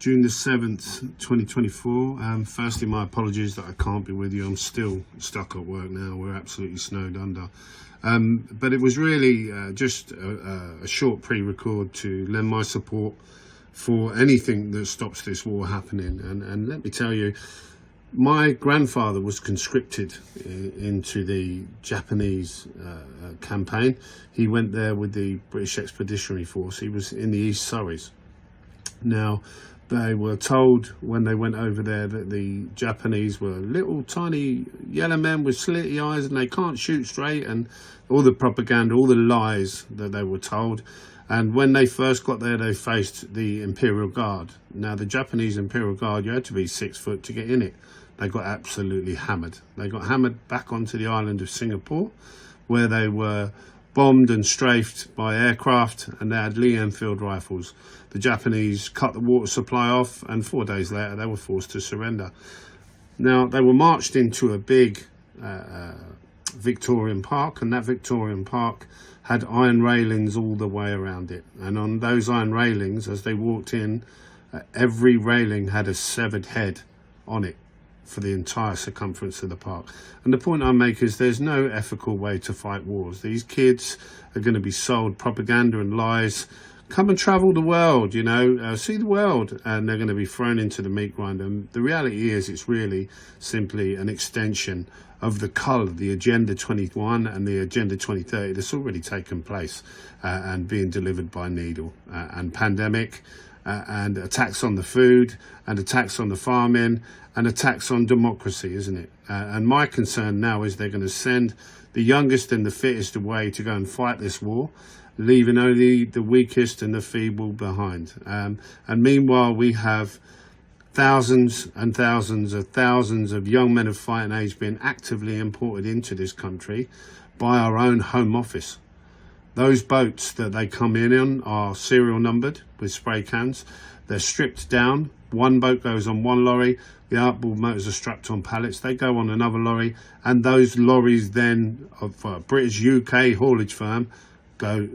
June the 7th, 2024. Firstly, my apologies that I can't be with you. I'm still stuck at work now. We're absolutely snowed under. But it was really just a short pre-record to lend my support for anything that stops this war happening. And let me tell you, my grandfather was conscripted into the Japanese campaign. He went there with the British Expeditionary Force. He was in the East Surreys. Now, they were told when they went over there that the Japanese were little tiny yellow men with slitty eyes and they can't shoot straight, and all the propaganda, all the lies that they were told. And when they first got there, they faced the Imperial Guard. Now, the Japanese Imperial Guard, you had to be 6 foot to get in it. They got absolutely hammered. They got hammered back onto the island of Singapore, where they were bombed and strafed by aircraft, and they had Lee Enfield rifles. The Japanese cut the water supply off, and 4 days later they were forced to surrender. Now, they were marched into a big Victorian park, and that Victorian park had iron railings all the way around it. And on those iron railings, as they walked in, every railing had a severed head on it for the entire circumference of the park. And the point I make is there's no ethical way to fight wars. These kids are going to be sold propaganda and lies. Come and travel the world, you know, see the world, and they're going to be thrown into the meat grinder. And the reality is it's really simply an extension of the cull, the Agenda 21 and the Agenda 2030 that's already taken place and being delivered by needle. And pandemic and attacks on the food and attacks on the farming and attacks on democracy, isn't it? And my concern now is they're going to send the youngest and the fittest away to go and fight this war, leaving only the weakest and the feeble behind. And meanwhile, we have thousands and thousands of young men of fighting age being actively imported into this country by our own Home Office. Those boats that they come in on are serial numbered with spray cans. They're stripped down. One boat goes on one lorry. The outboard motors are strapped on pallets. They go on another lorry. And those lorries then, of a British UK haulage firm, go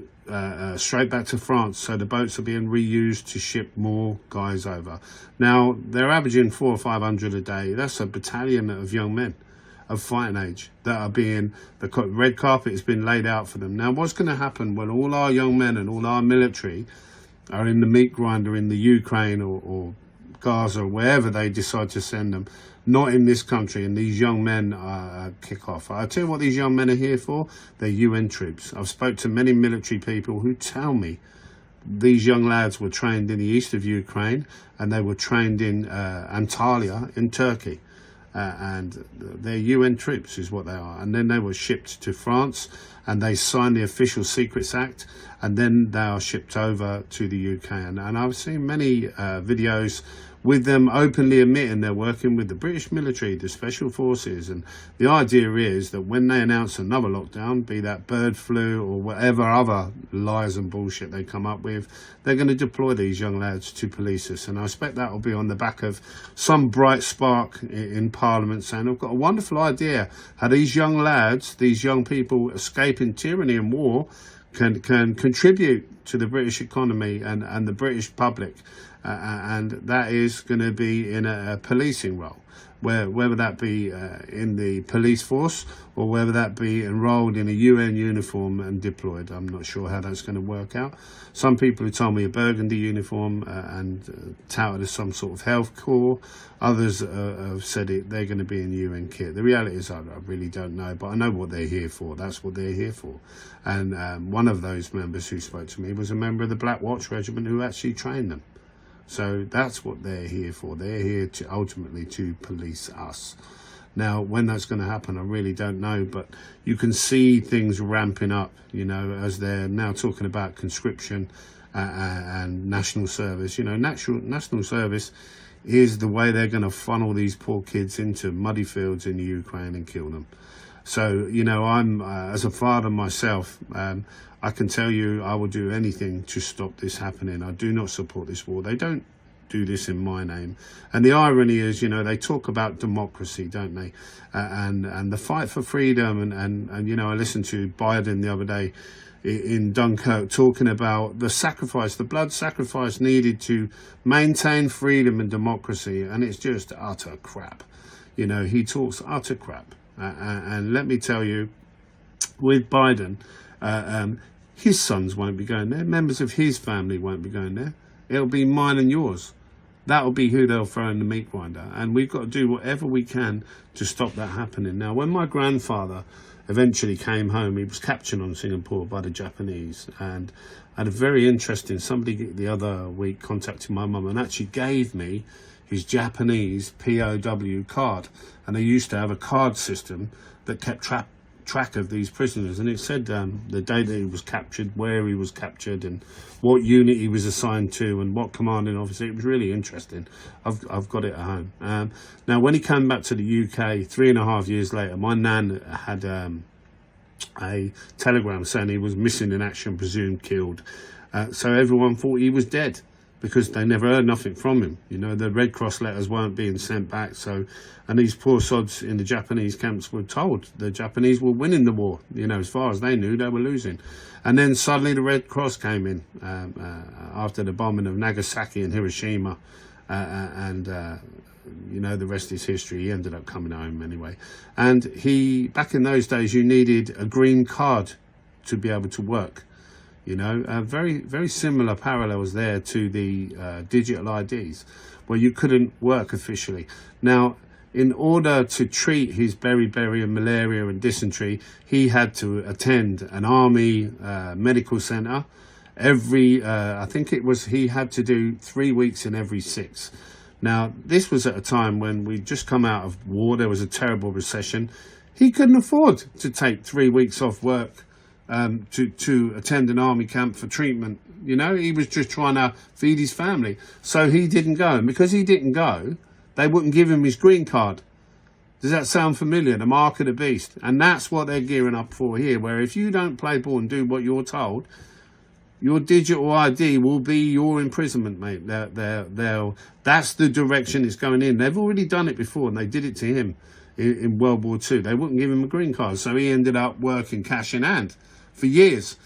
straight back to France. So the boats are being reused to ship more guys over. Now, they're averaging 400 or 500 a day. That's a battalion of young men of fighting age that are being, the red carpet has been laid out for them. Now, what's going to happen when all our young men and all our military are in the meat grinder in the Ukraine or Gaza or wherever they decide to send them, not in this country, and these young men kick off? I tell you what these young men are here for. They're UN troops. I've spoke to many military people who tell me these young lads were trained in the east of Ukraine, and they were trained in Antalya in Turkey. And they're UN troops is what they are. And then they were shipped to France and they signed the Official Secrets Act, and then they are shipped over to the UK. And I've seen many videos with them openly admitting they're working with the British military, the special forces. And the idea is that when they announce another lockdown, be that bird flu or whatever other lies and bullshit they come up with, they're going to deploy these young lads to police us. And I expect that will be on the back of some bright spark in Parliament saying, I've got a wonderful idea how these young lads, these young people escaping tyranny and war, can contribute to the British economy and the British public. And that is going to be in a policing role, whether that be in the police force or whether that be enrolled in a UN uniform and deployed. I'm not sure how that's going to work out. Some people have told me a burgundy uniform and touted as some sort of health corps. Others have said they're going to be in UN kit. The reality is I really don't know, but I know what they're here for. That's what they're here for. And one of those members who spoke to me was a member of the Black Watch Regiment who actually trained them. So that's what they're here for. They're here to ultimately to police us. Now, when that's going to happen, I really don't know, but you can see things ramping up, you know, as they're now talking about conscription and national service. You know, national service is the way they're going to funnel these poor kids into muddy fields in the Ukraine and kill them. So, you know, I'm, as a father myself, I can tell you I will do anything to stop this happening. I do not support this war. They don't do this in my name. And the irony is, you know, they talk about democracy, don't they? And the fight for freedom. And you know, I listened to Biden the other day in Dunkirk, talking about the sacrifice, the blood sacrifice needed to maintain freedom and democracy, and it's just utter crap. You know, he talks utter crap. And let me tell you, with Biden, his sons won't be going there. Members of his family won't be going there. It'll be mine and yours. That'll be who they'll throw in the meat grinder. And we've got to do whatever we can to stop that happening. Now, when my grandfather eventually came home, he was captured on Singapore by the Japanese. And I had a very interesting, somebody the other week contacted my mum and actually gave me his Japanese POW card. And they used to have a card system that kept track of these prisoners, and it said the day that he was captured, where he was captured, and what unit he was assigned to, and what commanding officer. It was really interesting. I've got it at home. Now, when he came back to the UK 3.5 years later, my nan had a telegram saying he was missing in action, presumed killed. So everyone thought he was dead, because they never heard nothing from him. You know, the Red Cross letters weren't being sent back. So, and these poor sods in the Japanese camps were told the Japanese were winning the war. You know, as far as they knew, they were losing. And then suddenly the Red Cross came in after the bombing of Nagasaki and Hiroshima. You know, the rest is history. He ended up coming home anyway. And back in those days, you needed a green card to be able to work. You know, very, very similar parallels there to the digital IDs, where you couldn't work officially. Now, in order to treat his beriberi and malaria and dysentery, he had to attend an army medical centre I think it was, he had to do 3 weeks in every 6. Now, this was at a time when we'd just come out of war. There was a terrible recession. He couldn't afford to take 3 weeks off work to attend an army camp for treatment. You know, he was just trying to feed his family. So he didn't go. And because he didn't go, they wouldn't give him his green card. Does that sound familiar? The mark of the beast. And that's what they're gearing up for here, where if you don't play ball and do what you're told, your digital ID will be your imprisonment, mate. That's the direction it's going in. They've already done it before, and they did it to him in World War II. They wouldn't give him a green card, so he ended up working cash in hand for years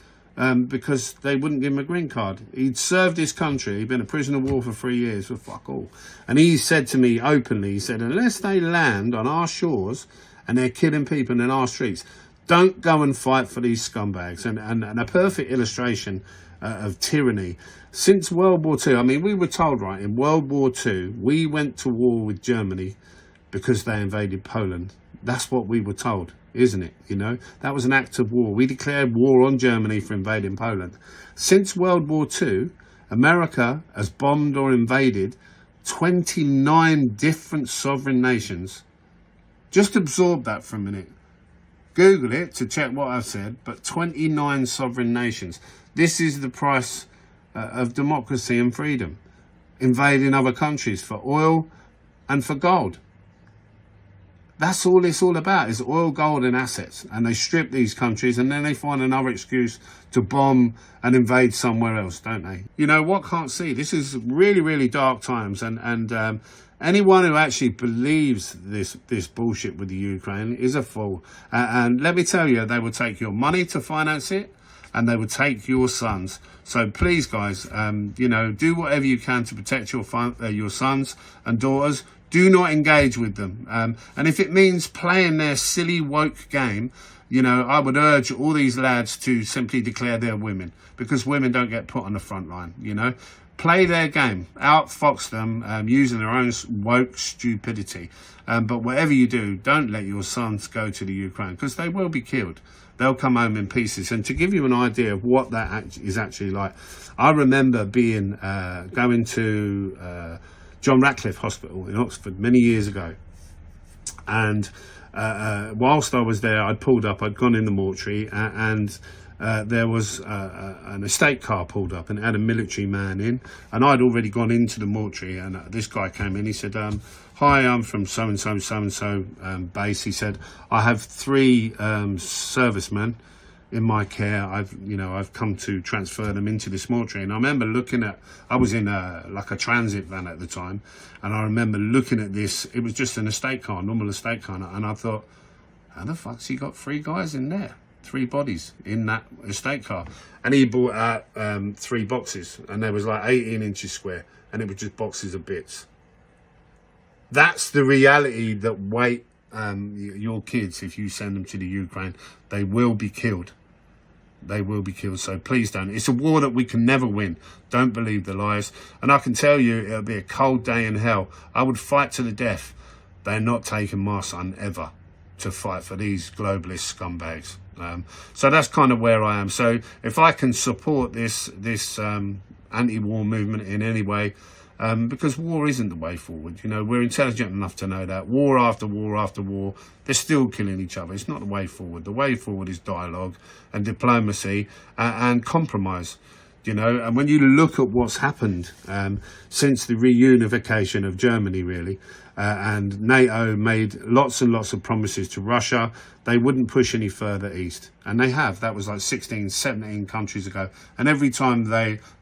because they wouldn't give him a green card. He'd served his country. He'd been a prisoner of war for 3 years for fuck all. And he said to me openly, he said, unless they land on our shores and they're killing people in our streets, don't go and fight for these scumbags. And a perfect illustration of tyranny. Since World War II, I mean, we were told, right, in World War II, we went to war with Germany because they invaded Poland. That's what we were told, isn't it? You know, that was an act of war. We declared war on Germany for invading Poland. Since World War II, America has bombed or invaded 29 different sovereign nations. Just absorb that for a minute. Google it to check what I've said, but 29 sovereign nations. This is the price of democracy and freedom. Invading other countries for oil and for gold. That's all it's all about, is oil, gold and assets. And they strip these countries and then they find another excuse to bomb and invade somewhere else, don't they? You know, what can't see? This is really, really dark times. And anyone who actually believes this bullshit with the Ukraine is a fool. And let me tell you, they will take your money to finance it, and they will take your sons. So please, guys, you know, do whatever you can to protect your sons and daughters. Do not engage with them. And if it means playing their silly woke game, you know, I would urge all these lads to simply declare they're women, because women don't get put on the front line, you know. Play their game, outfox them using their own woke stupidity. But whatever you do, don't let your sons go to the Ukraine, because they will be killed. They'll come home in pieces. And to give you an idea of what that is actually like, I remember going to John Radcliffe Hospital in Oxford many years ago. And whilst I was there, I'd pulled up, I'd gone in the mortuary, and there was an estate car pulled up, and it had a military man in, and I'd already gone into the mortuary, and this guy came in. He said, hi, I'm from so-and-so base. He said, I have 3 servicemen in my care. I've come to transfer them into this mortuary. And I remember I was in like a transit van at the time, and I remember looking at this. It was just an estate car, normal estate car, and I thought, how the fuck's he got 3 guys in there? 3 bodies in that estate car. And he brought out 3 boxes, and there was like 18 inches square, and it was just boxes of bits. That's the reality that wait your kids. If you send them to the Ukraine, they will be killed. They will be killed. So please don't. It's a war that we can never win. Don't believe the lies. And I can tell you, it'll be a cold day in hell. I would fight to the death. They're not taking my son ever to fight for these globalist scumbags. So that's kind of where I am. So if I can support this anti-war movement in any way, because war isn't the way forward. You know, we're intelligent enough to know that. War after war after war, they're still killing each other. It's not the way forward. The way forward is dialogue and diplomacy and compromise. You know, and when you look at what's happened since the reunification of Germany, really, and NATO made lots and lots of promises to Russia, they wouldn't push any further east. And they have. That was like 16, 17 countries ago. And every time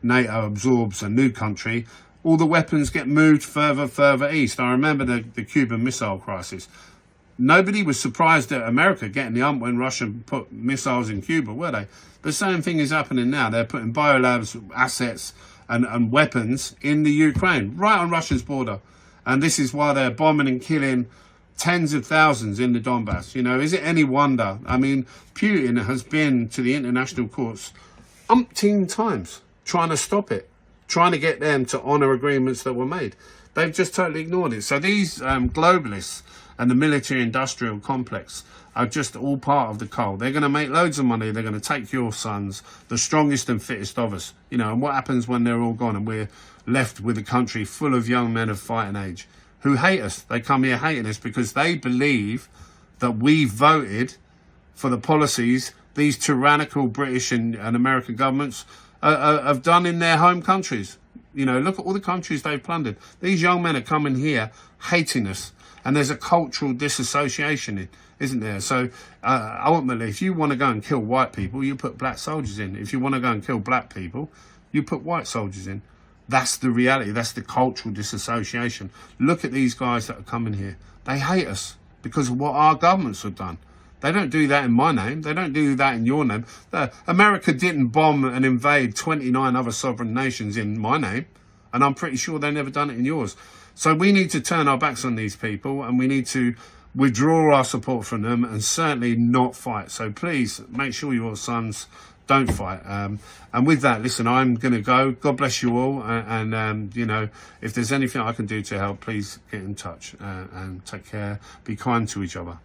NATO absorbs a new country, all the weapons get moved further east. I remember the Cuban Missile Crisis. Nobody was surprised at America getting the ump when Russia put missiles in Cuba, were they? The same thing is happening now. They're putting biolabs, assets and weapons in the Ukraine, right on Russia's border. And this is why they're bombing and killing tens of thousands in the Donbass. You know, is it any wonder? I mean, Putin has been to the international courts umpteen times trying to stop it, trying to get them to honour agreements that were made. They've just totally ignored it. So these globalists and the military-industrial complex are just all part of the coal. They're going to make loads of money. They're going to take your sons, the strongest and fittest of us. You know, and what happens when they're all gone and we're left with a country full of young men of fighting age who hate us? They come here hating us because they believe that we voted for the policies these tyrannical British and American governments have done in their home countries. You know, look at all the countries they've plundered. These young men are coming here hating us. And there's a cultural disassociation, isn't there? So ultimately, if you want to go and kill white people, you put black soldiers in. If you want to go and kill black people, you put white soldiers in. That's the reality. That's the cultural disassociation. Look at these guys that are coming here. They hate us because of what our governments have done. They don't do that in my name. They don't do that in your name. America didn't bomb and invade 29 other sovereign nations in my name. And I'm pretty sure they never done it in yours. So we need to turn our backs on these people and we need to withdraw our support from them and certainly not fight. So please make sure your sons don't fight. And with that, listen, I'm going to go. God bless you all. And you know, if there's anything I can do to help, please get in touch and take care. Be kind to each other.